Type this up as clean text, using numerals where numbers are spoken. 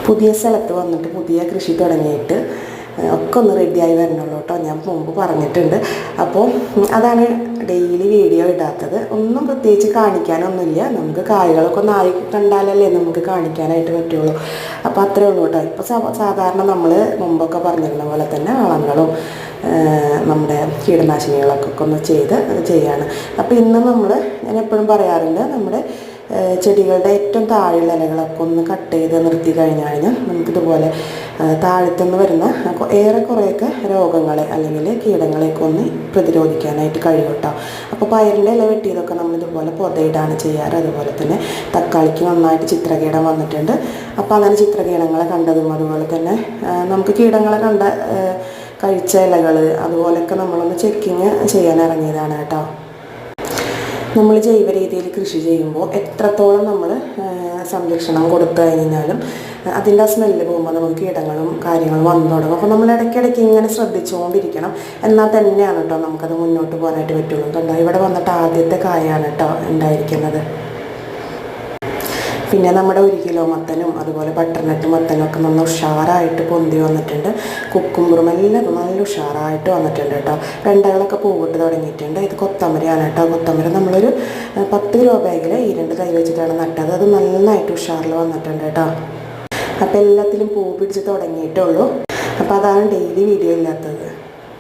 പുതിയ സ്ഥലത്ത് വന്നിട്ട് പുതിയ കൃഷി തുടങ്ങിയിട്ട് ഒക്കെ ഒന്ന് റെഡിയായി വരണുള്ളൂ കേട്ടോ. ഞാൻ മുമ്പ് പറഞ്ഞിട്ടുണ്ട്. അപ്പോൾ അതാണ് ഡെയിലി വീഡിയോ ഇടാത്തത്. ഒന്നും പ്രത്യേകിച്ച് കാണിക്കാനൊന്നുമില്ല. നമുക്ക് കായ്കളൊക്കെ ഒന്ന് ആയി കണ്ടാലല്ലേ നമുക്ക് കാണിക്കാനായിട്ട് പറ്റുള്ളൂ. അപ്പോൾ അത്രേ ഉള്ളൂ കേട്ടോ. ഇപ്പോൾ സാധാരണ നമ്മൾ മുമ്പൊക്കെ പറഞ്ഞിരുന്ന പോലെ തന്നെ വളങ്ങളും നമ്മുടെ കീടനാശിനികളൊക്കെ ഒന്ന് ചെയ്യാണ്. അപ്പോൾ ഇന്ന് ഞാൻ എപ്പോഴും പറയാറുണ്ട്, നമ്മുടെ ചെടികളുടെ ഏറ്റവും താഴെയുള്ള ഇലകളൊക്കെ ഒന്ന് കട്ട് ചെയ്ത് നിർത്തി കഴിഞ്ഞാൽ നമുക്കിതുപോലെ താഴത്തുനിന്ന് വരുന്ന ഏറെക്കുറെയൊക്കെ രോഗങ്ങളെ അല്ലെങ്കിൽ കീടങ്ങളെയൊക്കെ ഒന്ന് പ്രതിരോധിക്കാനായിട്ട് കഴിയും കേട്ടോ. അപ്പോൾ പയറിൻ്റെ ഇല വെട്ടിയതൊക്കെ നമ്മളിതുപോലെ പുതയിടാണ് ചെയ്യാറ്. അതുപോലെ തന്നെ തക്കാളിക്ക് നന്നായിട്ട് ചിത്രകീടം വന്നിട്ടുണ്ട്. അപ്പോൾ അങ്ങനെ ചിത്രകീടങ്ങളെ കണ്ടതും അതുപോലെ തന്നെ നമുക്ക് കീടങ്ങളെ കഴിച്ച ഇലകൾ അതുപോലെയൊക്കെ നമ്മളൊന്ന് ചെക്കിങ് ചെയ്യാൻ ഇറങ്ങിയതാണ് കേട്ടോ. നമ്മൾ ജൈവ രീതിയിൽ കൃഷി ചെയ്യുമ്പോൾ എത്രത്തോളം നമ്മൾ സംരക്ഷണം കൊടുത്തു കഴിഞ്ഞാലും അതിൻ്റെ ആ സ്മെല്ല് പോകുമ്പോൾ നമുക്ക് കീടങ്ങളും കാര്യങ്ങളും വന്നു തുടങ്ങും. അപ്പോൾ നമ്മൾ ഇടയ്ക്കിടയ്ക്ക് ഇങ്ങനെ ശ്രദ്ധിച്ചുകൊണ്ടിരിക്കണം. എന്നാൽ തന്നെയാണ് കേട്ടോ നമുക്കത് മുന്നോട്ട് പോകാനായിട്ട് പറ്റുള്ളൂ. കണ്ടോ, ഇവിടെ വന്നിട്ട് ആദ്യത്തെ കായാണ് കേട്ടോ ഉണ്ടായിരിക്കുന്നത്. പിന്നെ നമ്മുടെ 1 കിലോ മത്തനും അതുപോലെ ബട്ടർനട്ട് മത്തനും ഒക്കെ നല്ല ഉഷാറായിട്ട് പൊന്തി വന്നിട്ടുണ്ട്. കുക്കുമ്പറും എല്ലാം നല്ല ഉഷാറായിട്ട് വന്നിട്ടുണ്ട് കേട്ടോ. വെണ്ടകളൊക്കെ പൂവിട്ട് തുടങ്ങിയിട്ടുണ്ട്. ഇത് കൊത്തമരയാണ് കേട്ടോ. കൊത്തമര നമ്മളൊരു 10 കിലോ ബാഗിൽ ഈ 2 തൈ വെച്ചിട്ടാണ് നട്ടത്. അത് നന്നായിട്ട് ഉഷാറിൽ വന്നിട്ടുണ്ട് കേട്ടോ. അപ്പോൾ എല്ലാത്തിലും പൂ പിടിച്ച് തുടങ്ങിയിട്ടുള്ളൂ. അപ്പോൾ അതാണ് ഡെയിലി വീഡിയോ ഇല്ലാത്തത്.